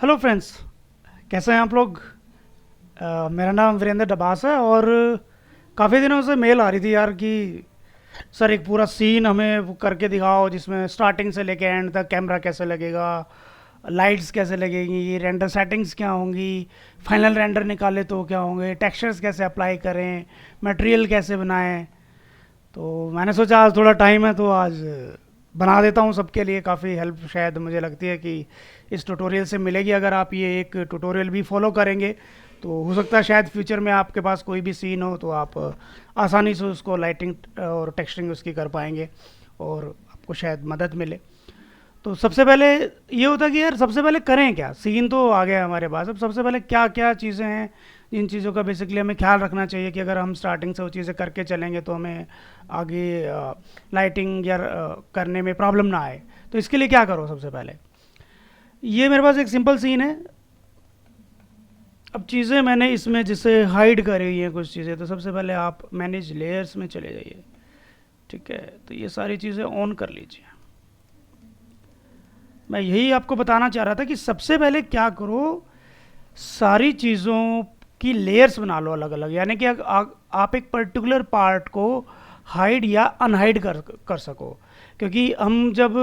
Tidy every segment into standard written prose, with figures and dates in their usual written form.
Hello friends, कैसे हैं आप लोग। मेरा नाम वीरेंद्र डबास है और काफ़ी दिनों से मेल आ रही थी यार कि सर एक पूरा सीन हमें वो करके दिखाओ जिसमें स्टार्टिंग से लेके एंड तक कैमरा कैसे लगेगा, लाइट्स कैसे लगेंगी, रेंडर सेटिंग्स क्या होंगी, फाइनल रेंडर निकाले तो क्या होंगे, टेक्सचर्स कैसे अप्लाई करें, मटेरियल कैसे बनाएं। तो मैंने सोचा आज थोड़ा टाइम है तो आज बना देता हूँ सबके लिए। काफ़ी हेल्प शायद मुझे लगती है कि इस ट्यूटोरियल से मिलेगी। अगर आप ये एक ट्यूटोरियल भी फॉलो करेंगे तो हो सकता है शायद फ्यूचर में आपके पास कोई भी सीन हो तो आप आसानी से उसको लाइटिंग और टेक्सचरिंग उसकी कर पाएंगे और आपको शायद मदद मिले। तो सबसे पहले ये होता है कि यार सबसे पहले करें क्या। सीन तो आ गया हमारे पास, अब सबसे पहले क्या क्या चीज़ें हैं जिन चीज़ों का बेसिकली हमें ख्याल रखना चाहिए कि अगर हम स्टार्टिंग से वो चीज़ें करके चलेंगे तो हमें आगे लाइटिंग या करने में प्रॉब्लम ना आए। तो इसके लिए क्या करो सबसे पहले, ये मेरे पास एक सिंपल सीन है। अब चीज़ें मैंने इसमें जिसे हाइड करी हुई हैं कुछ चीज़ें, तो सबसे पहले आप मैनेज लेयर्स में चले जाइए। ठीक है, तो ये सारी चीज़ें ऑन कर लीजिए। मैं यही आपको बताना चाह रहा था कि सबसे पहले क्या करो, सारी चीज़ों की लेयर्स बना लो अलग अलग। यानी कि आप एक पर्टिकुलर पार्ट को हाइड या अनहाइड कर सको। क्योंकि हम जब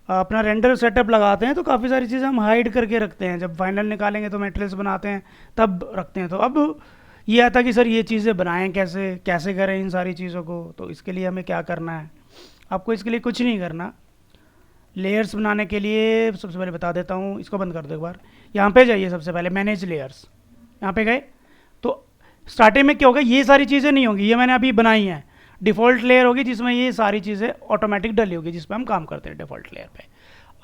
अपना रेंडर सेटअप लगाते हैं तो काफ़ी सारी चीज़ें हम हाइड करके रखते हैं, जब फाइनल निकालेंगे तो मटेरियल्स बनाते हैं तब रखते हैं। तो अब ये आता कि सर ये चीज़ें बनाएं कैसे, कैसे करें इन सारी चीज़ों को। तो इसके लिए हमें क्या करना है, आपको इसके लिए कुछ नहीं करना। लेयर्स बनाने के लिए सबसे पहले बता देता हूँ, इसको बंद कर दो एक बार। यहाँ पे जाइए, सबसे पहले मैनेज लेयर्स, यहाँ पे गए तो स्टार्टिंग में क्या होगा, ये सारी चीज़ें नहीं होंगी, ये मैंने अभी बनाई हैं। डिफ़ॉल्ट लेयर होगी जिसमें ये सारी चीज़ें ऑटोमेटिक डली होगी, जिस पर हम काम करते हैं डिफ़ॉल्ट लेयर पे।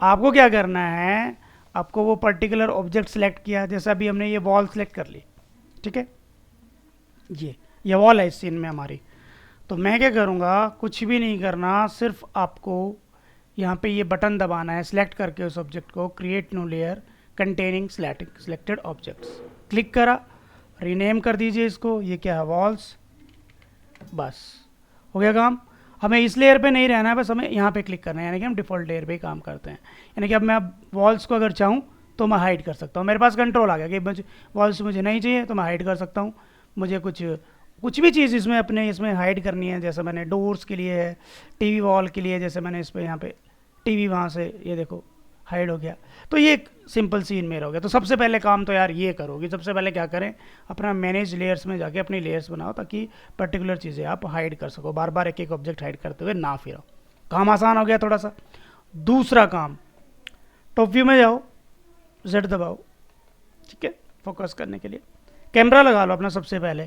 आपको क्या करना है, आपको वो पर्टिकुलर ऑब्जेक्ट सेलेक्ट किया, जैसे अभी हमने ये वॉल सेलेक्ट कर ली। ठीक है, ये वॉल है इस सीन में हमारी। तो मैं क्या करूँगा, कुछ भी नहीं करना, सिर्फ आपको यहाँ पे ये बटन दबाना है, सिलेक्ट करके उस ऑब्जेक्ट को, create new layer containing selected objects, click करा, रीनेम कर दीजिए इसको, ये क्या है, वॉल्स। बस हो गया काम। हमें इस लेयर पे नहीं रहना है, बस हमें यहाँ पे क्लिक करना है, यानी कि हम डिफ़ॉल्ट लेयर पे ही काम करते हैं। यानी कि अब मैं वॉल्स को अगर चाहूँ तो मैं हाइड कर सकता हूँ, मेरे पास कंट्रोल आ गया कि मुझे वॉल्स मुझे नहीं चाहिए तो मैं हाइड कर सकता हूँ। मुझे कुछ भी चीज़ इसमें अपने इसमें हाइड करनी है, जैसे मैंने डोर्स के लिए है, टीवी वॉल के लिए, जैसे मैंने इस पर यहाँ पे टीवी वहाँ से ये देखो हाइड हो गया। तो ये एक सिंपल सीन मेरा हो गया। तो सबसे पहले काम तो यार ये करोगे, सबसे पहले क्या करें, अपना मैनेज लेयर्स में जाके अपनी लेयर्स बनाओ ताकि पर्टिकुलर चीज़ें आप हाइड कर सको, बार बार एक एक ऑब्जेक्ट हाइड करते हुए ना फिरो। काम आसान हो गया थोड़ा सा। दूसरा काम, टॉप व्यू में जाओ, जेड दबाओ। ठीक है, फोकस करने के लिए कैमरा लगा लो अपना सबसे पहले,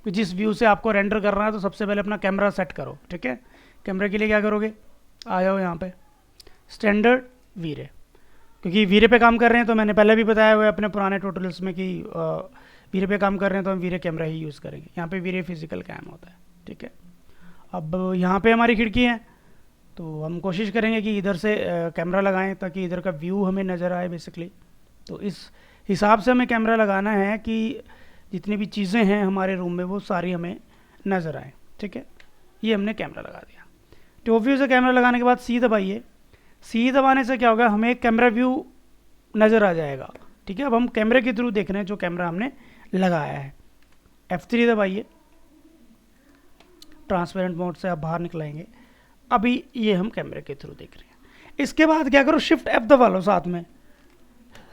कि जिस व्यू से आपको रेंडर करना है तो सबसे पहले अपना कैमरा सेट करो। ठीक है, कैमरे के लिए क्या करोगे, आ जाओ यहाँ पे स्टैंडर्ड वीरे, क्योंकि वीरे पे काम कर रहे हैं तो मैंने पहले भी बताया हुआ है अपने पुराने ट्यूटोरियल्स में कि वीरे पे काम कर रहे हैं तो हम वीरे कैमरा ही यूज़ करेंगे। यहाँ पे वीरे फिजिकल कैम होता है। ठीक है, अब यहाँ पे हमारी खिड़की है तो हम कोशिश करेंगे कि इधर से कैमरा लगाएं ताकि इधर का व्यू हमें नज़र आए बेसिकली। तो इस हिसाब से हमें कैमरा लगाना है कि जितनी भी चीज़ें हैं हमारे रूम में वो सारी हमें नज़र आए। ठीक है, ये हमने कैमरा लगा दिया। टॉप व्यू से कैमरा लगाने के बाद सी दबाइए। सी दबाने से क्या होगा, हमें एक कैमरा व्यू नज़र आ जाएगा। ठीक है, अब हम कैमरे के थ्रू देख रहे हैं जो कैमरा हमने लगाया है। F3 दबाइए, ट्रांसपेरेंट मोड से आप बाहर निकलाएंगे। अभी ये हम कैमरे के थ्रू देख रहे हैं। इसके बाद क्या करो, शिफ्ट F दबा लो साथ में।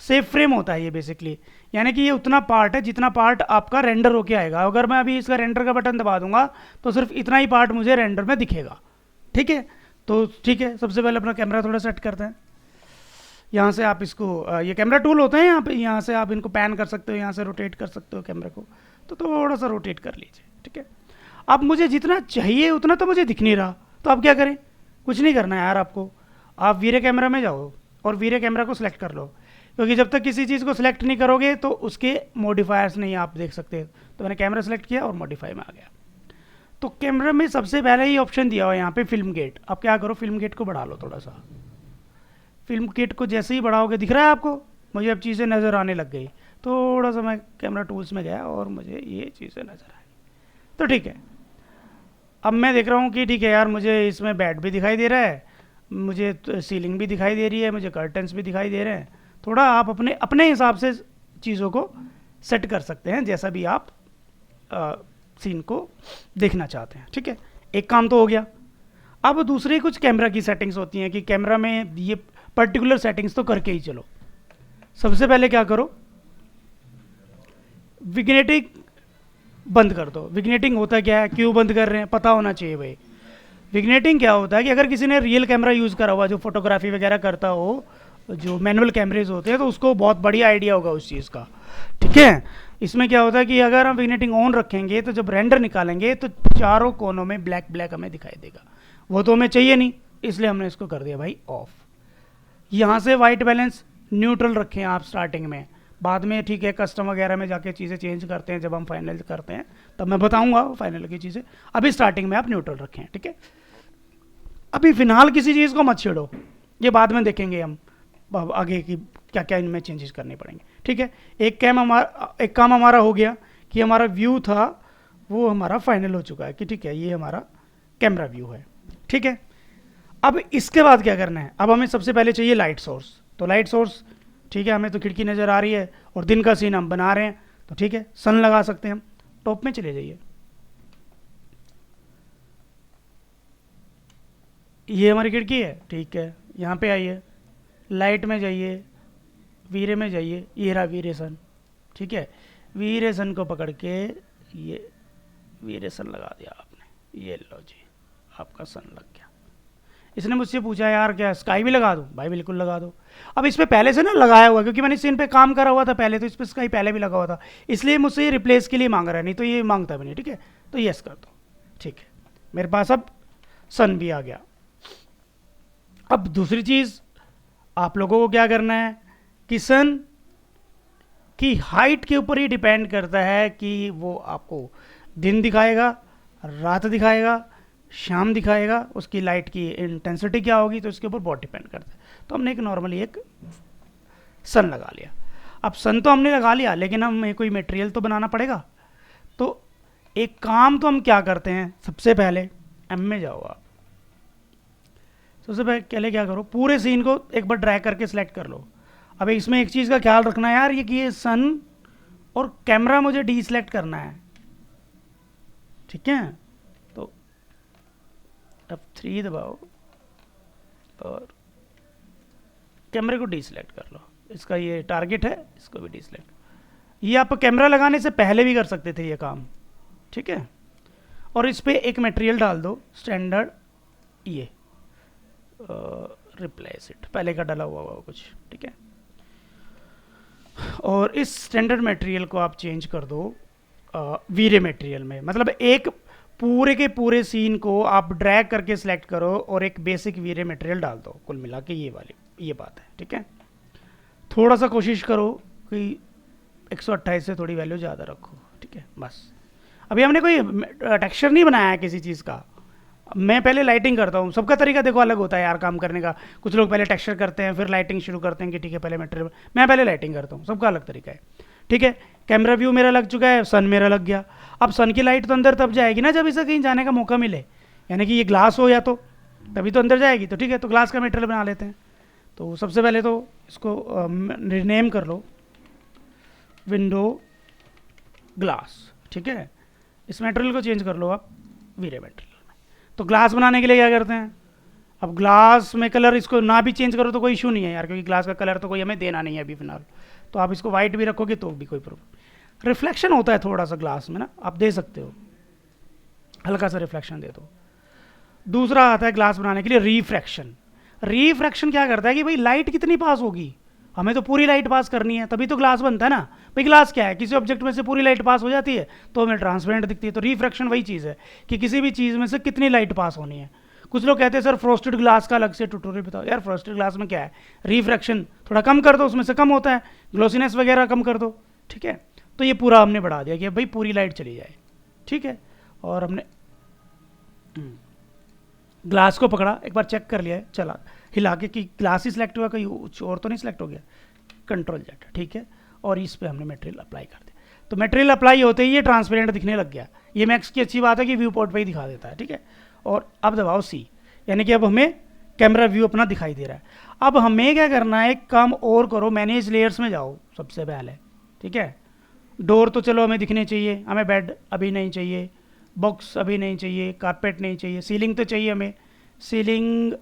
सेव फ्रेम होता है ये बेसिकली, यानी कि ये उतना पार्ट है जितना पार्ट आपका रेंडर होके आएगा। अगर मैं अभी इसका रेंडर का बटन दबा दूंगा तो सिर्फ इतना ही पार्ट मुझे रेंडर में दिखेगा। ठीक है, तो ठीक है, सबसे पहले अपना कैमरा थोड़ा सेट करते हैं। यहाँ से आप इसको ये कैमरा टूल होते हैं यहाँ पे, यहाँ से आप इनको पैन कर सकते हो, यहाँ से रोटेट कर सकते हो कैमरे को, तो थोड़ा सा रोटेट कर लीजिए। ठीक है, अब मुझे जितना चाहिए उतना तो मुझे दिख नहीं रहा, तो अब क्या करें, कुछ नहीं करना है यार आपको। आप वीरे कैमरा में जाओ और वीरे कैमरा को सिलेक्ट कर लो, क्योंकि जब तक किसी चीज़ को सिलेक्ट नहीं करोगे तो उसके मॉडिफायर्स नहीं आप देख सकते। तो मैंने कैमरा सेलेक्ट किया और मॉडिफाई में आ गया। तो कैमरा में सबसे पहले ही ऑप्शन दिया हुआ है यहाँ पे फिल्म गेट। अब क्या करो, फिल्म गेट को बढ़ा लो थोड़ा सा। फिल्म गेट को जैसे ही बढ़ाओगे, दिख रहा है आपको, मुझे अब चीज़ें नज़र आने लग गई। थोड़ा सा मैं कैमरा टूल्स में गया और मुझे ये चीज़ें नज़र आई। तो ठीक है, अब मैं देख रहा हूँ कि ठीक है यार, मुझे इसमें बेड भी दिखाई दे रहा है, मुझे सीलिंग भी दिखाई दे रही है, मुझे कर्टन्स भी दिखाई दे रहे हैं। थोड़ा आप अपने अपने हिसाब से चीज़ों को सेट कर सकते हैं, जैसा भी आप सीन को देखना चाहते हैं। ठीक है, एक काम तो हो गया। अब दूसरी कुछ कैमरा की सेटिंग्स होती हैं कि कैमरा में ये पर्टिकुलर सेटिंग्स तो करके ही चलो। सबसे पहले क्या करो, विग्नेटिंग बंद कर दो। विग्नेटिंग होता क्या है, क्यों बंद कर रहे हैं, पता होना चाहिए भाई। विग्नेटिंग क्या होता है कि अगर किसी ने रियल कैमरा यूज़ करा हुआ, जो फोटोग्राफी वगैरह करता हो, जो मैनुअल कैमरेज होते हैं, तो उसको बहुत बढ़िया आइडिया होगा उस चीज़ का। ठीक है, इसमें क्या होता है कि अगर हम विग्नेटिंग ऑन रखेंगे तो जब रेंडर निकालेंगे तो चारों कोनों में ब्लैक ब्लैक हमें दिखाई देगा। वो तो हमें चाहिए नहीं, इसलिए हमने इसको कर दिया भाई ऑफ। यहाँ से वाइट बैलेंस न्यूट्रल रखें आप स्टार्टिंग में, बाद में ठीक है कस्टम वगैरह में जाके चीज़ें चेंज करते हैं, जब हम फाइनल करते हैं तब मैं बताऊंगा फाइनल की चीज़ें। अभी स्टार्टिंग में आप न्यूट्रल रखें। ठीक है, अभी फिलहाल किसी चीज़ को मत छेड़ो, ये बाद में देखेंगे हम आगे की क्या क्या इनमें चेंजेस करने पड़ेंगे। ठीक है, एक काम हमारा हो गया कि हमारा व्यू था वो हमारा फाइनल हो चुका है कि ठीक है ये हमारा कैमरा व्यू है। ठीक है, अब इसके बाद क्या करना है, अब हमें सबसे पहले चाहिए लाइट सोर्स। तो लाइट सोर्स, ठीक है, हमें तो खिड़की नज़र आ रही है और दिन का सीन हम बना रहे हैं, तो ठीक है सन लगा सकते हैं हम। टॉप में चले जाइए, ये हमारी खिड़की है। ठीक है, यहाँ पे आइए, लाइट में जाइए, वीरे में जाइए, ये रहा वीरे सन। ठीक है, वीरे सन को पकड़ के ये वीरे सन लगा दिया आपने, ये लो जी आपका सन लग गया। इसने मुझसे पूछा यार क्या स्काई भी लगा दूं, भाई बिल्कुल लगा दो। अब इस पर पहले से ना लगाया हुआ, क्योंकि मैंने सीन पे काम करा हुआ था पहले, तो इस पर स्काई पहले भी लगा हुआ था, इसलिए मुझसे ये रिप्लेस के लिए मांग रहा है, नहीं तो ये मांगता भी नहीं। ठीक है, तो यस कर दो। ठीक है, मेरे पास अब सन भी आ गया। अब दूसरी चीज़ आप लोगों को क्या करना है कि सन की हाइट के ऊपर ही डिपेंड करता है कि वो आपको दिन दिखाएगा, रात दिखाएगा, शाम दिखाएगा, उसकी लाइट की इंटेंसिटी क्या होगी, तो इसके ऊपर बहुत डिपेंड करता है। तो हमने एक नॉर्मली एक सन लगा लिया। अब सन तो हमने लगा लिया, लेकिन हमें कोई मटेरियल तो बनाना पड़ेगा। तो एक काम तो हम क्या करते हैं, सबसे पहले एम में जाओ आप, सबसे पहले क्या करो, पूरे सीन को एक बार ड्रैग करके सिलेक्ट कर लो। अब इसमें एक चीज़ का ख्याल रखना है यार, ये कि ये सन और कैमरा मुझे डी सिलेक्ट करना है। ठीक है, तो अब 3 दबाओ और कैमरे को डी सिलेक्ट कर लो। इसका ये टारगेट है, इसको भी डी सिलेक्ट। ये आप कैमरा लगाने से पहले भी कर सकते थे ये काम। ठीक है, और इस पर एक मटेरियल डाल दो स्टैंडर्ड, ये रिप्लेस इट, पहले का डाला हुआ कुछ। ठीक है, और इस स्टैंडर्ड मटेरियल को आप चेंज कर दो वीरे मटेरियल में। मतलब एक पूरे के पूरे सीन को आप ड्रैग करके सिलेक्ट करो और एक बेसिक वीरे मटेरियल डाल दो, कुल मिला के ये बात है। ठीक है, थोड़ा सा कोशिश करो कि 128 से थोड़ी वैल्यू ज़्यादा रखो। ठीक है, बस अभी हमने कोई टेक्सचर नहीं बनाया है किसी चीज़ का। मैं पहले लाइटिंग करता हूँ, सबका तरीका देखो अलग होता है यार काम करने का। कुछ लोग पहले टेक्सचर करते हैं फिर लाइटिंग शुरू करते हैं कि ठीक है पहले मटेरियल, मैं पहले लाइटिंग करता हूँ, सबका अलग तरीका है। ठीक है, कैमरा व्यू मेरा लग चुका है, सन मेरा लग गया। अब सन की लाइट तो अंदर तब जाएगी ना जब इसे कहीं जाने का मौका मिले, यानी कि ये ग्लास हो या तो तभी तो अंदर जाएगी। तो ठीक है, तो ग्लास का मटेरियल बना लेते हैं। तो सबसे पहले तो इसको रिनेम कर लो विंडो ग्लास। ठीक है, इस मटेरियल को चेंज कर लो आप वीरे मटेरियल में। तो ग्लास बनाने के लिए क्या करते हैं, अब ग्लास में कलर इसको ना भी चेंज करो तो कोई इशू नहीं है यार, क्योंकि ग्लास का कलर तो कोई हमें देना नहीं है अभी फिलहाल। तो आप इसको वाइट भी रखोगे तो भी कोई प्रॉब्लम। रिफ्लेक्शन होता है थोड़ा सा ग्लास में ना, आप दे सकते हो, हल्का सा रिफ्लेक्शन दे दो। दूसरा आता है ग्लास बनाने के लिए रिफ्रैक्शन। रिफ्रैक्शन क्या करता है कि भाई लाइट कितनी पास होगी, हमें तो पूरी लाइट पास करनी है, तभी तो ग्लास बनता है ना। भाई ग्लास क्या है, किसी ऑब्जेक्ट में से पूरी लाइट पास हो जाती है तो हमें ट्रांसपेरेंट दिखती है। तो रिफ्रैक्शन वही चीज़ है कि किसी भी चीज़ में से कितनी लाइट पास होनी है। कुछ लोग कहते हैं सर फ्रोस्टेड ग्लास का अलग से ट्यूटोरियल बताओ। यार फ्रोस्टेड ग्लास में क्या है, रिफ्रैक्शन थोड़ा कम कर दो, उसमें से कम होता है, ग्लोसीनेस वगैरह कम कर दो। ठीक है, तो ये पूरा हमने बढ़ा दिया कि भाई पूरी लाइट चली जाए। ठीक है, और हमने ग्लास को पकड़ा, एक बार चेक कर लिया है, चला हिला के कि ग्लास ही सिलेक्ट हुआ, कहीं और तो नहीं सिलेक्ट हो गया, कंट्रोल जेड। ठीक है, और इस पे हमने मटेरियल अप्लाई कर दिया। तो मटेरियल अप्लाई होते ही ये ट्रांसपेरेंट दिखने लग गया। ये मैक्स की अच्छी बात है कि व्यू पोर्ट पे ही दिखा देता है। ठीक है, और अब दबाओ सी, यानी कि अब हमें कैमरा व्यू अपना दिखाई दे रहा है। अब हमें क्या करना है, एक काम और करो, मैनेज लेयर्स में जाओ सबसे पहले, ठीक है। डोर तो चलो हमें दिखने चाहिए, हमें बेड अभी नहीं चाहिए, बॉक्स अभी नहीं चाहिए, कारपेट नहीं चाहिए, सीलिंग तो चाहिए हमें। सीलिंग,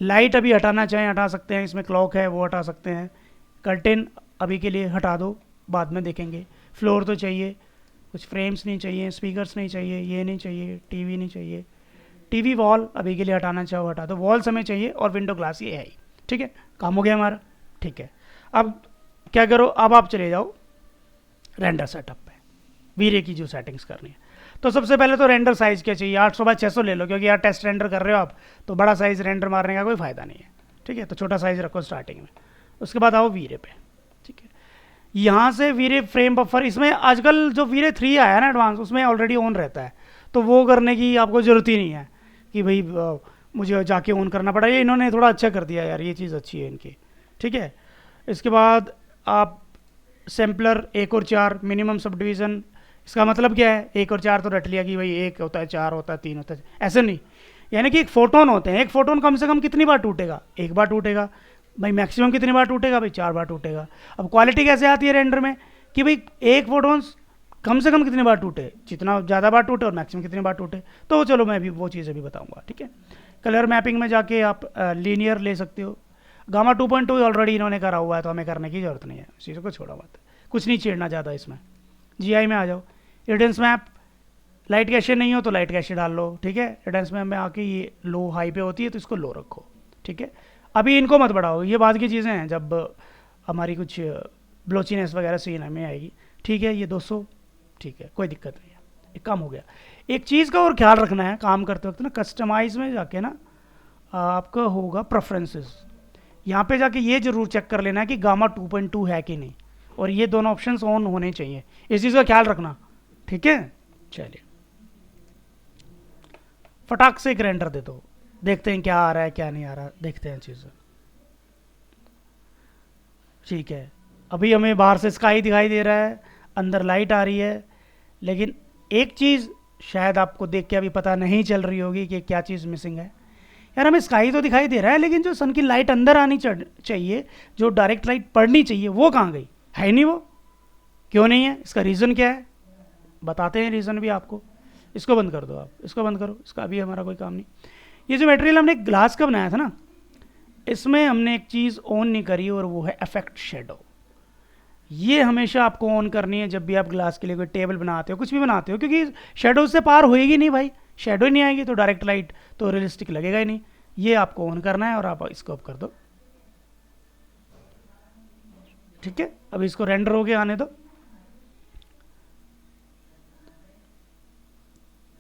लाइट अभी हटाना चाहें हटा सकते हैं, इसमें क्लॉक है वो हटा सकते हैं। कर्टेन अभी के लिए हटा दो, बाद में देखेंगे। फ्लोर तो चाहिए, कुछ फ्रेम्स नहीं चाहिए, स्पीकर्स नहीं चाहिए, ये नहीं चाहिए, टीवी नहीं चाहिए। टीवी वॉल अभी के लिए हटाना चाहो हटा दो, वॉल्स हमें चाहिए और विंडो ग्लास ये है ही, ठीक है। काम हो गया हमारा, ठीक है। अब क्या करो, अब आप चले जाओ रेंडर सेटअप पे, वीरे की जो सेटिंग्स करनी है। तो सबसे पहले तो रेंडर साइज़ क्या चाहिए, 800 बाय 600 ले लो, क्योंकि यार टेस्ट रेंडर कर रहे हो आप, तो बड़ा साइज़ रेंडर मारने का कोई फ़ायदा नहीं है, ठीक है। तो छोटा साइज़ रखो स्टार्टिंग में, उसके बाद आओ वीरे पे, ठीक है। यहाँ से वीरे फ्रेम बफर, इसमें आजकल जो वीरे 3 आया ना एडवांस, उसमें ऑलरेडी ऑन रहता है, तो वो करने की आपको ज़रूरत ही नहीं है कि भाई मुझे जाके ऑन करना पड़ा। ये इन्होंने थोड़ा अच्छा कर दिया यार, ये चीज़ अच्छी है इनकी, ठीक है। इसके बाद आप सैम्पलर 1 और 4 मिनिमम सब डिवीज़न, इसका मतलब क्या है, 1 और 4 तो रट लिया कि भाई 1 होता है, 4 होता है, 3 होता है, ऐसे नहीं। यानी कि एक फोटोन होते हैं, एक फोटोन कम से कम कितनी बार टूटेगा, 1 बार टूटेगा भाई, मैक्सिमम कितनी बार टूटेगा भाई, 4 बार टूटेगा। अब क्वालिटी कैसे आती है रेंडर में कि भाई एक फोटोन्स कम से कम कितनी बार टूटे, जितना ज़्यादा बार टूटे और मैक्सिमम कितनी बार टूटे, तो चलो मैं भी वो चीज़ें भी बताऊंगा, ठीक है। कलर मैपिंग में जाके आप लीनियर ले सकते हो। गामा 2.2 ऑलरेडी इन्होंने करा हुआ है, तो हमें करने की ज़रूरत नहीं है, इस चीज़ को छोड़ा मत, कुछ नहीं छेड़ना ज़्यादा इसमें। जीआई में आ जाओ, एडेंस मैप, लाइट कैशे नहीं हो तो लाइट कैशे डाल लो, ठीक है। एडेंस मैप में आके ये लो हाई पे होती है तो इसको लो रखो, ठीक है। अभी इनको मत बढ़ाओ, ये बाद की चीज़ें हैं, जब हमारी कुछ ब्लोचीनेस वगैरह सीन में आएगी, ठीक है। ये 200, ठीक है, कोई दिक्कत नहीं है, एक काम हो गया। एक चीज़ का और ख्याल रखना है काम करते वक्त ना, कस्टमाइज में जाके ना आपका होगा प्रेफरेंसेस, यहाँ पे जाके ये जरूर चेक कर लेना है कि गामा 2.2 है कि नहीं, और ये दोनों ऑप्शंस ऑन होने चाहिए, इस चीज़ का ख्याल रखना, ठीक है। चलिए फटाक से एक रेंडर दे दो, देखते हैं क्या आ रहा है क्या नहीं आ रहा, देखते हैं चीज़ें, ठीक है। अभी हमें बाहर से स्काई दिखाई दे रहा है, अंदर लाइट आ रही है, लेकिन एक चीज़ शायद आपको देख के अभी पता नहीं चल रही होगी कि क्या चीज़ मिसिंग है। यार हमें स्काई तो दिखाई दे रहा है, लेकिन जो सन की लाइट अंदर आनी चाहिए, जो डायरेक्ट लाइट पड़नी चाहिए, वो कहाँ गई, है ही नहीं वो। क्यों नहीं है, इसका रीज़न क्या है, बताते हैं रीज़न भी आपको। इसको बंद कर दो आप, इसको बंद करो, इसका अभी हमारा कोई काम नहीं। ये जो मटेरियल हमने ग्लास का बनाया था ना, इसमें हमने एक चीज़ ऑन नहीं करी, और वो है इफेक्ट शेडो। ये हमेशा आपको ऑन करनी है जब भी आप ग्लास के लिए कोई टेबल बनाते हो, कुछ भी बनाते हो, क्योंकि शेडो से पार होएगी नहीं भाई, शेडो ही नहीं आएगी तो डायरेक्ट लाइट तो रियलिस्टिक लगेगा ही नहीं। ये आपको ऑन करना है, और आप इसको ऑफ कर दो, ठीक है। अब इसको रेंडर होके आने दो,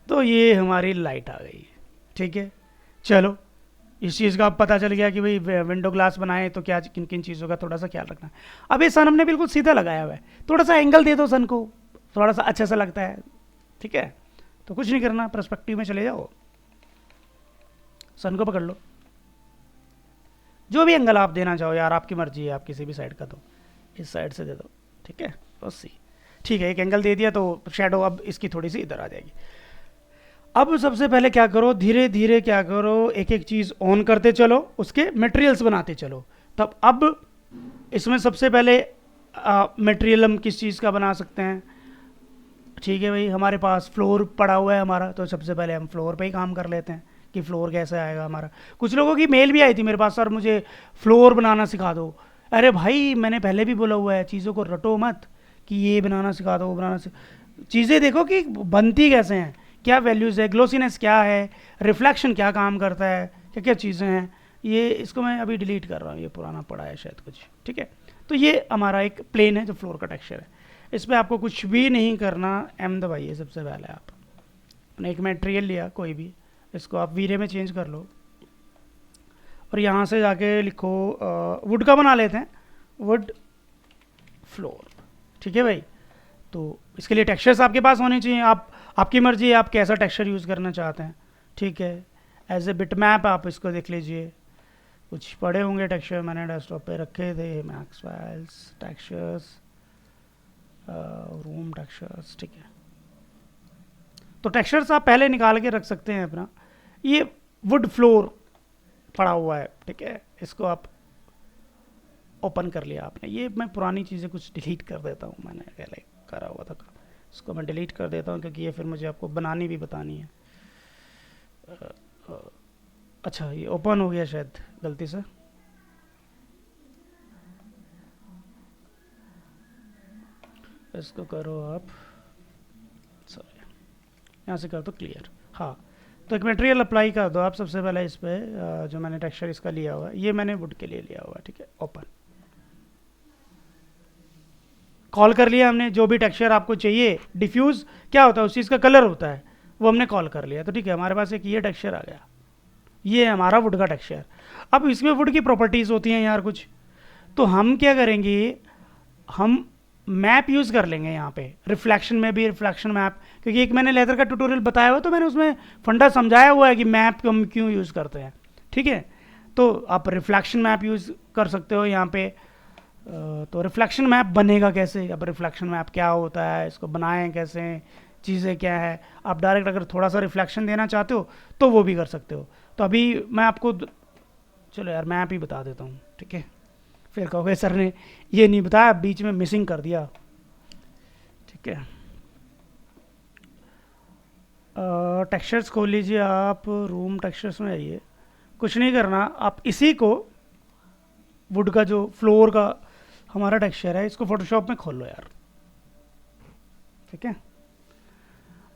तो ये हमारी लाइट आ गई, ठीक है। चलो इस चीज़ का अब पता चल गया कि भाई विंडो ग्लास बनाए तो क्या किन किन चीज़ों का थोड़ा सा ख्याल रखना है। अब ये सन हमने बिल्कुल सीधा लगाया हुआ है, थोड़ा सा एंगल दे दो सन को, थोड़ा सा अच्छा सा लगता है, ठीक है। तो कुछ नहीं करना, पर्सपेक्टिव में चले जाओ, सन को पकड़ लो, जो भी एंगल आप देना चाहो यार, आपकी मर्जी है, आप किसी भी साइड का दो, इस साइड से दे दो, ठीक है, बस सी, ठीक है। एक एंगल दे दिया तो शेडो अब इसकी थोड़ी सी इधर आ जाएगी। अब सबसे पहले क्या करो, धीरे धीरे क्या करो, एक एक चीज़ ऑन करते चलो, उसके मटेरियल्स बनाते चलो। तब अब इसमें सबसे पहले मटेरियल हम किस चीज़ का बना सकते हैं, ठीक है भाई। हमारे पास फ्लोर पड़ा हुआ है हमारा, तो सबसे पहले हम फ्लोर पे ही काम कर लेते हैं कि फ्लोर कैसे आएगा हमारा। कुछ लोगों की मेल भी आई थी मेरे पास, सर मुझे फ्लोर बनाना सिखा दो। अरे भाई मैंने पहले भी बोला हुआ है, चीज़ों को रटो मत कि ये बनाना सिखा दो, वो बनाना चीज़ें देखो कि बनती कैसे हैं, क्या वैल्यूज़ है, ग्लोसीनेस क्या है, रिफ्लेक्शन क्या काम करता है, क्या क्या चीज़ें हैं। ये इसको मैं अभी डिलीट कर रहा हूँ, ये पुराना पड़ा है शायद कुछ, ठीक है। तो ये हमारा एक प्लेन है जो फ्लोर का टेक्सचर है, इस पर आपको कुछ भी नहीं करना, एम दबाइए सबसे पहले। आपने एक मटेरियल लिया कोई भी, इसको आप वीरे में चेंज कर लो, और यहाँ से जाके लिखो वुड का बना लेते हैं, वुड फ्लोर, ठीक है भाई। तो इसके लिए टेक्सचर्स आपके पास होने चाहिए, आपकी मर्जी है आप कैसा टेक्सचर यूज़ करना चाहते हैं, ठीक है। एज ए बिट मैप आप इसको देख लीजिए, कुछ पड़े होंगे टेक्सचर, मैंने डेस्कटॉप पे रखे थे, max files textures, room textures, ठीक है। तो टेक्सचर्स आप पहले निकाल के रख सकते हैं अपना। ये वुड फ्लोर पड़ा हुआ है, ठीक है, इसको आप ओपन कर लिया आपने। ये मैं पुरानी चीज़ें कुछ डिलीट कर देता हूँ, मैंने पहले करा हुआ था, इसको मैं डिलीट कर देता हूँ क्योंकि ये फिर मुझे आपको बनानी भी बतानी है। अच्छा ये ओपन हो गया शायद गलती से। इसको करो आप, सॉरी यहाँ से कर दो क्लियर। हाँ, तो एक मटेरियल अप्लाई कर दो आप सबसे पहले इस पर, जो मैंने टेक्सचर इसका लिया हुआ है, ये मैंने वुड के लिए लिया हुआ है, ठीक है। ओपन कॉल कर लिया हमने, जो भी टेक्सचर आपको चाहिए, डिफ्यूज़ क्या होता है उस चीज़ का कलर होता है, वो हमने कॉल कर लिया। तो ठीक है, हमारे पास एक ये टेक्सचर आ गया, ये है हमारा वुड का टेक्सचर। अब इसमें वुड की प्रॉपर्टीज़ होती हैं यार कुछ, तो हम क्या करेंगे, हम मैप यूज़ कर लेंगे यहाँ पे, रिफ्लेक्शन में भी रिफ्लेक्शन मैप, क्योंकि एक मैंने लेदर का ट्यूटोरियल बताया हुआ, तो मैंने उसमें फंडा समझाया हुआ है कि मैप हम क्यों यूज़ करते हैं, ठीक है। तो आप रिफ्लेक्शन मैप यूज़ कर सकते हो यहाँ पे। तो रिफ्लेक्शन मैप बनेगा कैसे, अब रिफ्लेक्शन मैप क्या होता है, इसको बनाएं कैसे, चीज़ें क्या है। आप डायरेक्ट अगर थोड़ा सा रिफ्लेक्शन देना चाहते हो तो वो भी कर सकते हो। तो अभी मैं आपको चलो यार मैप ही बता देता हूँ, ठीक है, फिर कहोगे सर ने ये नहीं बताया, बीच में मिसिंग कर दिया, ठीक है। टेक्सचर्स खोल लीजिए आप, रूम टेक्सचर्स में आइए, कुछ नहीं करना, आप इसी को वुड का जो फ्लोर का हमारा टेक्सचर है, इसको फोटोशॉप में खोल लो यार, ठीक है।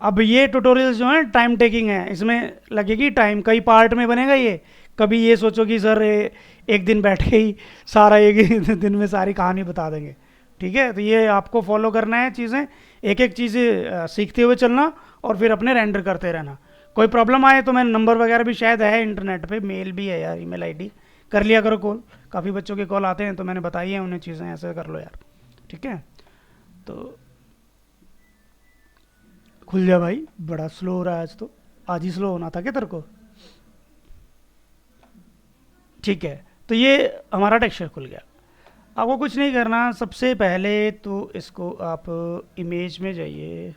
अब ये ट्यूटोरियल्स जो है टाइम टेकिंग है, इसमें लगेगी टाइम, कई पार्ट में बनेगा ये। कभी ये सोचो कि सर एक दिन बैठ के ही सारा एक ही दिन में सारी कहानी बता देंगे, ठीक है। तो ये आपको फॉलो करना है चीज़ें, एक एक चीज़ें सीखते हुए चलना और फिर अपने रेंडर करते रहना। कोई प्रॉब्लम आए तो मैं नंबर वगैरह भी शायद है इंटरनेट पे, मेल भी है यार, ईमेल आईडी कर लिया करो कॉल, काफ़ी बच्चों के कॉल आते हैं, तो मैंने बताई है उन्हें चीज़ें, ऐसे कर लो यार, ठीक है। तो खुल जा भाई, बड़ा स्लो हो रहा है आज, तो आज ही स्लो होना था क्या तेरे को, ठीक है। तो ये हमारा टेक्सचर खुल गया। आपको कुछ नहीं करना, सबसे पहले तो इसको आप इमेज में जाइए,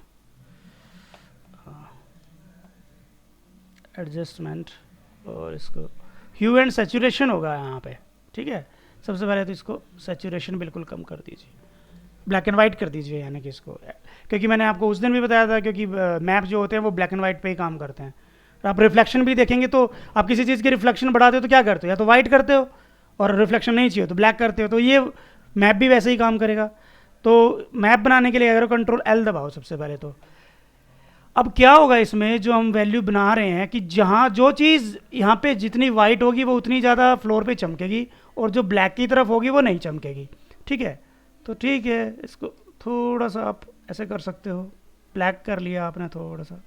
एडजस्टमेंट, और इसको ह्यू एंड सेचुरेशन होगा यहाँ पे, ठीक है। सबसे पहले तो इसको सेचुरेशन बिल्कुल कम कर दीजिए, ब्लैक एंड वाइट कर दीजिए, यानी कि इसको, क्योंकि मैंने आपको उस दिन भी बताया था, क्योंकि मैप जो होते हैं वो ब्लैक एंड वाइट पे ही काम करते हैं। और आप रिफ्लेक्शन भी देखेंगे तो आप किसी चीज़ की रिफ्लेक्शन बढ़ाते हो तो क्या करते हो, या तो वाइट करते हो, और रिफ्लेक्शन नहीं चाहिए तो ब्लैक करते हो, तो ये मैप भी वैसे ही काम करेगा। तो मैप बनाने के लिए अगर कंट्रोल एल दबाओ सबसे पहले, तो अब क्या होगा इसमें, जो हम वैल्यू बना रहे हैं कि जहाँ जो चीज़ यहाँ पे जितनी वाइट होगी वो उतनी ज़्यादा फ्लोर पे चमकेगी, और जो ब्लैक की तरफ होगी वो नहीं चमकेगी, ठीक है। तो ठीक है, इसको थोड़ा सा आप ऐसे कर सकते हो, ब्लैक कर लिया आपने थोड़ा सा,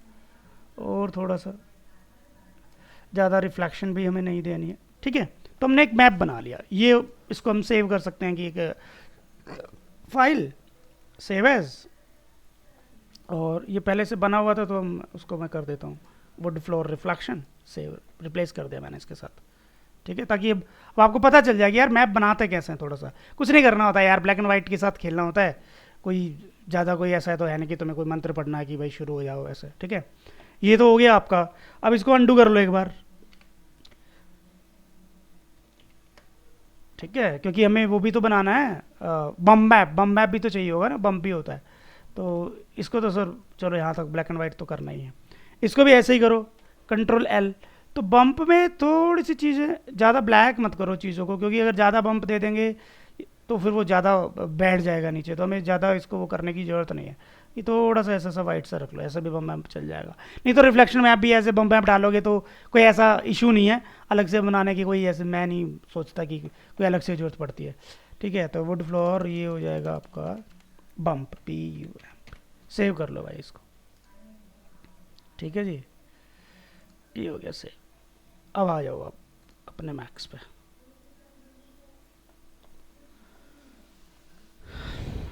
और थोड़ा सा, ज़्यादा रिफ्लेक्शन भी हमें नहीं देनी है, ठीक है। तो हमने एक मैप बना लिया, ये इसको हम सेव कर सकते हैं कि एक फाइल सेव एज, और ये पहले से बना हुआ था तो हम उसको मैं कर देता हूँ would floor reflection, save replace कर दिया मैंने इसके साथ, ठीक है। ताकि अब आपको पता चल जाएगा यार मैप बनाते कैसे हैं, थोड़ा सा कुछ नहीं करना होता है यार, ब्लैक एंड वाइट के साथ खेलना होता है, कोई ज़्यादा कोई ऐसा है तो है नहीं कि तुम्हें कोई मंत्र पढ़ना है कि भाई शुरू हो जाओ ऐसे, ठीक है। ये तो हो गया आपका। अब इसको अंडू कर लो एक बार, ठीक है, क्योंकि हमें वो भी तो बनाना है, बम मैप भी तो चाहिए होगा ना, बम भी होता है। तो इसको तो सर चलो यहाँ तक ब्लैक एंड वाइट तो करना ही है, इसको भी ऐसे ही करो, कंट्रोल एल। तो बम्प में थोड़ी सी चीज़ें, ज़्यादा ब्लैक मत करो चीज़ों को, क्योंकि अगर ज़्यादा बम्प दे देंगे तो फिर वो ज़्यादा बैठ जाएगा नीचे, तो हमें ज़्यादा इसको वो करने की ज़रूरत नहीं है। ये थोड़ा सा ऐसा सा वाइट सा रख लो, ऐसा भी बम मैप चल जाएगा। नहीं तो रिफ्लेक्शन मैप भी ऐसे बम मैप डालोगे तो कोई ऐसा इशू नहीं है, अलग से बनाने की कोई ऐसे मैं नहीं सोचता कि कोई अलग से ज़रूरत पड़ती है, ठीक है। तो वुड फ्लोर ये हो जाएगा आपका bump, P U M, save कर लो भाई इसको, ठीक है जी, ये हो गया सेव। अब आ जाओ आप अपने मैक्स पे,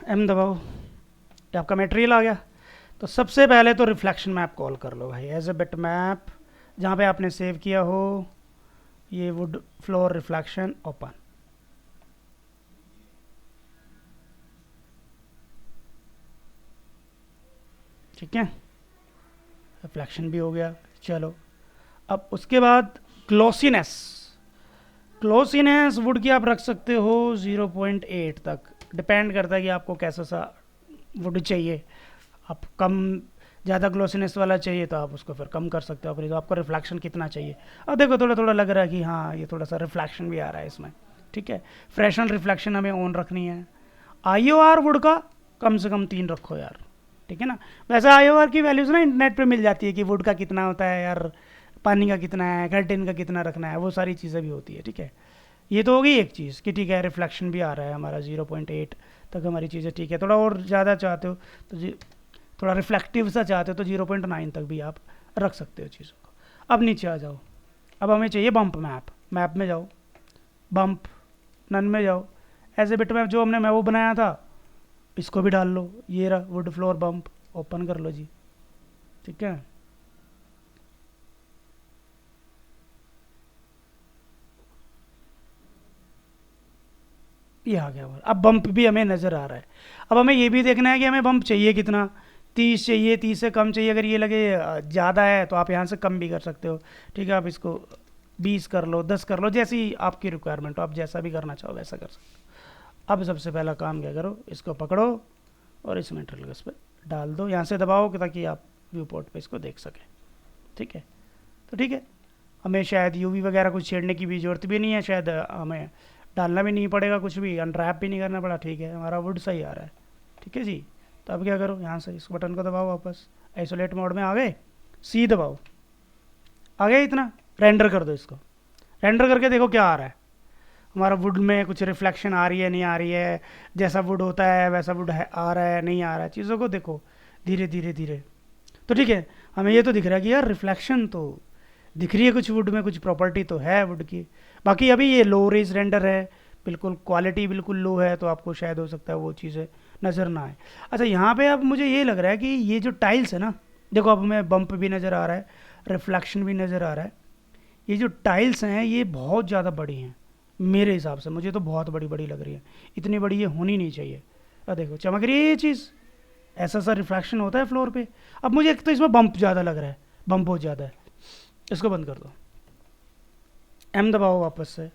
एम दबाओ, ये आपका मटेरियल आ गया। तो सबसे पहले तो रिफ्लेक्शन मैप कॉल कर लो भाई, एज ए बिट मैप, जहाँ पे आपने सेव किया हो, ये वुड फ्लोर रिफ्लेक्शन, ओपन, ठीक है, रिफ्लेक्शन भी हो गया। चलो अब उसके बाद ग्लॉसीनेस, ग्लॉसीनेस वुड की आप रख सकते हो 0.8 तक, डिपेंड करता है कि आपको कैसा सा वुड चाहिए। आप कम ज़्यादा ग्लॉसीनेस वाला चाहिए तो आप उसको फिर कम कर सकते हो अपनी, तो आपको रिफ्लेक्शन कितना चाहिए। अब देखो थोड़ा थोड़ा लग रहा है कि हाँ ये थोड़ा सा रिफ्लेक्शन भी आ रहा है इसमें, ठीक है। फ्रेशनल रिफ्लेक्शन हमें ऑन रखनी है। IOR वुड का कम से कम 3 रखो यार, ठीक है ना। वैसे IOR की वैल्यूज़ ना इंटरनेट पे मिल जाती है कि वुड का कितना होता है यार, पानी का कितना है, कर्टेन का कितना रखना है, वो सारी चीज़ें भी होती है, ठीक है। ये तो होगी एक चीज़ कि ठीक है रिफ्लेक्शन भी आ रहा है हमारा 0.8 तक हमारी चीज़ें, ठीक है। थोड़ा और ज़्यादा चाहते हो तो थोड़ा रिफ्लेक्टिव सा चाहते हो तो 0.9 तक भी आप रख सकते हो चीज़ों को। अब नीचे आ जाओ, अब हमें चाहिए बम्प मैप। मैप में जाओ, बम्प नन में जाओ, एज ए बिट मैप जो हमने मैं वो बनाया था इसको भी डाल लो। ये रहा वुड फ्लोर बम्प, ओपन कर लो जी, ठीक है। ये आ गया हमारा, अब बम्प भी हमें नज़र आ रहा है। अब हमें ये भी देखना है कि हमें बम्प चाहिए कितना, 30 चाहिए, 30 से कम चाहिए। अगर ये लगे ज़्यादा है तो आप यहाँ से कम भी कर सकते हो, ठीक है। आप इसको 20 कर लो, 10 कर लो, जैसी आपकी रिक्वायरमेंट हो, आप जैसा भी करना चाहो वैसा कर सकते हो। अब सबसे पहला काम क्या करो, इसको पकड़ो और इस मेटेरियल पे डाल दो, यहाँ से दबाओ ताकि आप व्यू पोर्ट पर इसको देख सकें, ठीक है। तो ठीक है, हमें शायद यूवी वगैरह कुछ छेड़ने की भी ज़रूरत भी नहीं है, शायद हमें डालना भी नहीं पड़ेगा, कुछ भी अनरैप भी नहीं करना पड़ा, ठीक है। हमारा वुड सही आ रहा है, ठीक है जी। तो अब क्या करो, यहाँ से इस बटन को दबाओ, वापस आइसोलेट मोड में आ गए, सी दबाओ, आ गया इतना। रेंडर कर दो इसको, रेंडर करके देखो क्या आ रहा है। हमारा वुड में कुछ रिफ्लेक्शन आ रही है नहीं आ रही है, जैसा वुड होता है वैसा वुड है, आ रहा है नहीं आ रहा है, चीज़ों को देखो धीरे धीरे धीरे। तो ठीक है, हमें ये तो दिख रहा है कि यार रिफ्लेक्शन तो दिख रही है कुछ वुड में, कुछ प्रॉपर्टी तो है वुड की। बाकी अभी ये लो रेज रेंडर है, बिल्कुल क्वालिटी बिल्कुल लो है, तो आपको शायद हो सकता है वो चीज़ें नज़र ना आए। अच्छा यहाँ पे अब मुझे ये लग रहा है कि ये जो टाइल्स है ना, देखो अब हमें बम्प भी नज़र आ रहा है, रिफ्लेक्शन भी नज़र आ रहा है। ये जो टाइल्स हैं ये बहुत ज़्यादा बड़ी हैं मेरे हिसाब से, मुझे तो बहुत बड़ी बड़ी लग रही है, इतनी बड़ी ये होनी नहीं चाहिए। अब देखो चमक रही है ये चीज़, ऐसा सा रिफ्लेक्शन होता है फ्लोर पे। अब मुझे एक तो इसमें बम्प ज़्यादा लग रहा है, बम्प बहुत ज़्यादा है। इसको बंद कर दो, एम दबाओ वापस से।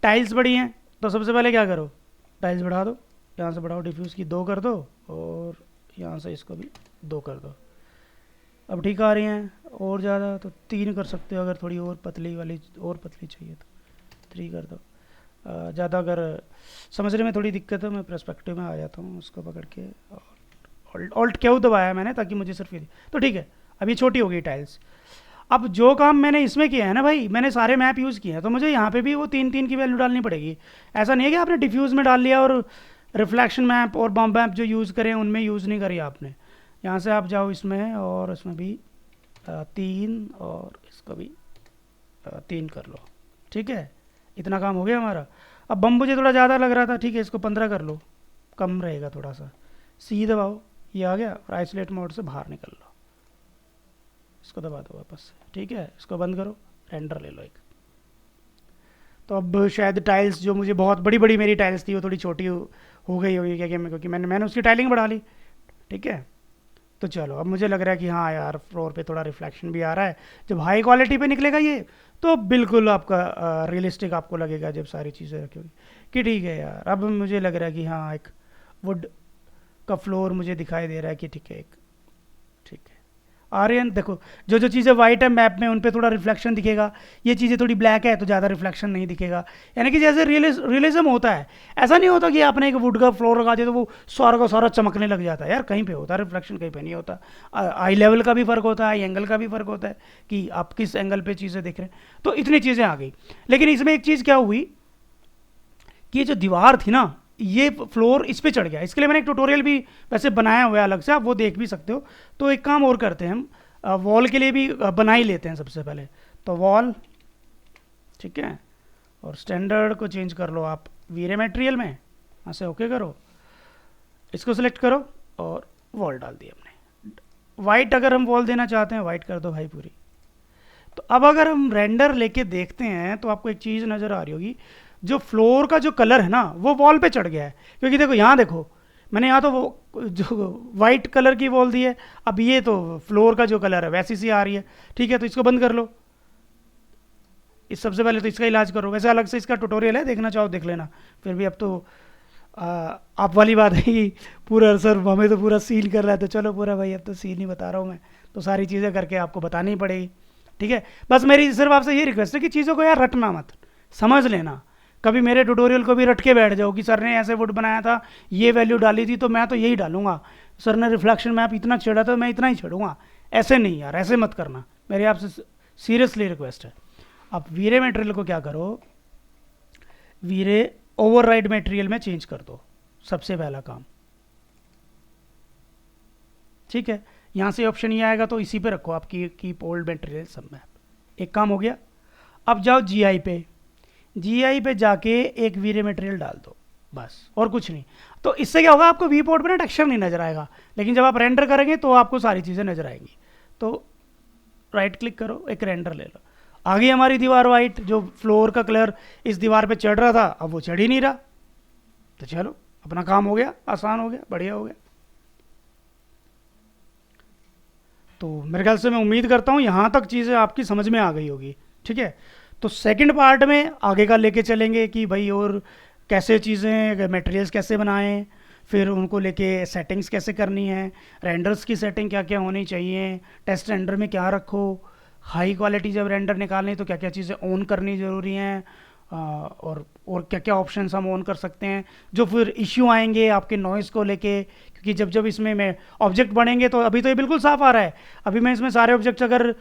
टाइल्स बड़ी हैं तो सबसे पहले क्या करो, टाइल्स बढ़ा दो, यहाँ से बढ़ाओ, डिफ्यूज़ की 2 कर दो और यहाँ से इसको भी 2 कर दो। अब ठीक आ रही हैं, और ज़्यादा तो 3 कर सकते हो, अगर थोड़ी और पतली वाली और पतली चाहिए तो 3 कर दो। ज़्यादा अगर समझने में थोड़ी दिक्कत है, मैं पर्सपेक्टिव में आ जाता हूँ, उसको पकड़ के और ऑल्ट क्यू दबाया मैंने ताकि मुझे सिर्फ ये, तो ठीक है। अब ये छोटी हो गई टाइल्स। अब जो काम मैंने इसमें किया है ना भाई, मैंने सारे मैप यूज़ किए हैं, तो मुझे यहाँ पे भी वो 3 3 की वैल्यू डालनी पड़ेगी। ऐसा नहीं है कि आपने डिफ्यूज़ में डाल लिया और रिफ्लेक्शन मैप और बम्प मैप जो यूज़ करें उनमें यूज़ नहीं करी आपने। यहाँ से आप जाओ इसमें और इसमें भी 3 और इसको भी 3 कर लो, ठीक है। इतना काम हो गया हमारा। अब बम मुझे थोड़ा ज़्यादा लग रहा था, ठीक है, इसको 15 कर लो, कम रहेगा थोड़ा सा। सी दबाओ, ये आ गया, और आइसोलेट मोड से बाहर निकल लो, इसको दबा दो वापस से, ठीक है। इसको बंद करो, रेंडर ले लो एक। तो अब शायद टाइल्स जो मुझे बहुत बड़ी बड़ी मेरी टाइल्स थी वो थोड़ी छोटी हो गई होगी, क्या क्योंकि मैंने उसकी टाइलिंग बढ़ा ली, ठीक है। तो चलो अब मुझे लग रहा है कि हाँ यार फ्लोर पे थोड़ा रिफ्लेक्शन भी आ रहा है। जब हाई क्वालिटी पे निकलेगा ये तो बिल्कुल आपका रियलिस्टिक आपको लगेगा, जब सारी चीज़ें रखी होगी कि ठीक है यार। अब मुझे लग रहा है कि हाँ एक वुड का फ्लोर मुझे दिखाई दे रहा है कि ठीक है, एक ठीक है। आर्यन देखो, जो जो चीज़ें वाइट है मैप में उन पे थोड़ा रिफ्लेक्शन दिखेगा, ये चीज़ें थोड़ी ब्लैक है तो ज़्यादा रिफ्लेक्शन नहीं दिखेगा। यानी कि जैसे रियलिज्म होता है, ऐसा नहीं होता कि आपने एक वुड का फ्लोर लगा दिया तो वो सारा का सारा चमकने लग जाता है यार, कहीं पे होता है रिफ्लेक्शन, कहीं पे नहीं होता। आई लेवल का भी फ़र्क होता है, आई एंगल का भी फ़र्क होता है कि आप किस एंगल पर चीज़ें देख रहे हैं। तो इतनी चीज़ें आ गई, लेकिन इसमें एक चीज़ क्या हुई कि ये जो दीवार थी ना, ये फ्लोर इस पे चढ़ गया। इसके लिए मैंने एक ट्यूटोरियल भी वैसे बनाया हुआ है अलग से, आप वो देख भी सकते हो। तो एक काम और करते हैं हम, वॉल के लिए भी बना ही लेते हैं सबसे पहले। तो वॉल, ठीक है, और स्टैंडर्ड को चेंज कर लो आप वीरे मटेरियल में, यहाँ से ओके करो, इसको सिलेक्ट करो और वॉल डाल दी हमने। वाइट अगर हम वॉल देना चाहते हैं, वाइट कर दो भाई पूरी। तो अब अगर हम रेंडर लेके देखते हैं तो आपको एक चीज़ नज़र आ रही होगी, जो फ्लोर का जो कलर है ना वो वॉल पे चढ़ गया है। क्योंकि देखो यहाँ देखो, मैंने यहाँ तो वो जो वाइट कलर की वॉल दी है, अब ये तो फ्लोर का जो कलर है वैसी सी आ रही है, ठीक है। तो इसको बंद कर लो, इस सबसे पहले तो इसका इलाज करो। वैसे अलग से इसका ट्यूटोरियल है, देखना चाहो देख लेना। फिर भी अब तो आप वाली बात है कि पूरा सर हमें तो पूरा सील कर रहा है, तो चलो पूरा भाई अब तो सील नहीं बता रहा हूँ मैं, तो सारी चीज़ें करके आपको बतानी ही पड़ेगी। ठीक है, बस मेरी सिर्फ आपसे ये रिक्वेस्ट है कि चीज़ों को यार रटना मत, समझ लेना। कभी मेरे ट्यूटोरियल को भी रट के बैठ जाओ कि सर ने ऐसे वुड बनाया था, ये वैल्यू डाली थी तो मैं तो यही डालूंगा, सर ने रिफ्लेक्शन मैप इतना छेड़ा था मैं इतना ही छेड़ूंगा। ऐसे नहीं यार, ऐसे मत करना, मेरी आपसे सीरियसली रिक्वेस्ट है। आप वीरे मटेरियल को क्या करो, वीरे ओवरराइड मटेरियल में चेंज कर दो, सबसे पहला काम। ठीक है, यहाँ से ऑप्शन ये आएगा तो इसी पे रखो आपकी कीप ओल्ड मटेरियल सब मैप। एक काम हो गया। अब जाओ जीआई पे, जीआई पे जाके एक वीरे मटेरियल डाल दो, बस और कुछ नहीं। तो इससे क्या होगा, आपको वी पोर्ट पर ना टेक्सचर नहीं नजर आएगा, लेकिन जब आप रेंडर करेंगे तो आपको सारी चीज़ें नजर आएंगी। तो राइट क्लिक करो, एक रेंडर ले लो। आ गई हमारी दीवार वाइट, जो फ्लोर का कलर इस दीवार पे चढ़ रहा था अब वो चढ़ ही नहीं रहा। तो चलो अपना काम हो गया, आसान हो गया, बढ़िया हो गया। तो मेरे ख्याल से मैं उम्मीद करता हूँ यहाँ तक चीज़ें आपकी समझ में आ गई होगी। ठीक है, तो सेकंड पार्ट में आगे का लेके चलेंगे कि भाई और कैसे चीज़ें मटेरियल्स कैसे बनाएं, फिर उनको लेके सेटिंग्स कैसे करनी है, रेंडर्स की सेटिंग क्या क्या होनी चाहिए, टेस्ट रेंडर में क्या रखो, हाई क्वालिटी जब रेंडर निकालने तो क्या क्या चीज़ें ऑन करनी ज़रूरी हैं, और क्या क्या ऑप्शंस हम ऑन कर सकते हैं, जो फिर इश्यू आएंगे आपके नॉइज़ को लेके। क्योंकि जब जब इसमें मैं ऑब्जेक्ट बढ़ेंगे तो अभी तो ये बिल्कुल साफ़ आ रहा है, अभी मैं इसमें सारे ऑब्जेक्ट्स अगर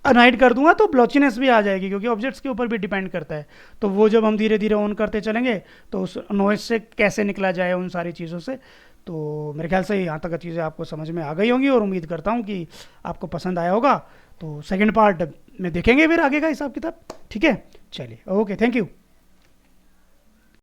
अनहाइड कर दूंगा तो ब्लॉचीनेस भी आ जाएगी, क्योंकि ऑब्जेक्ट्स के ऊपर भी डिपेंड करता है। तो वो जब हम धीरे धीरे ऑन करते चलेंगे तो उस नॉइज़ से कैसे निकला जाए, उन सारी चीज़ों से। तो मेरे ख्याल से यहाँ तक चीज़ें आपको समझ में आ गई होंगी और उम्मीद करता हूँ कि आपको पसंद आया होगा। तो सेकंड पार्ट में देखेंगे फिर आगे का हिसाब किताब। ठीक है, चलिए, ओके, थैंक यू।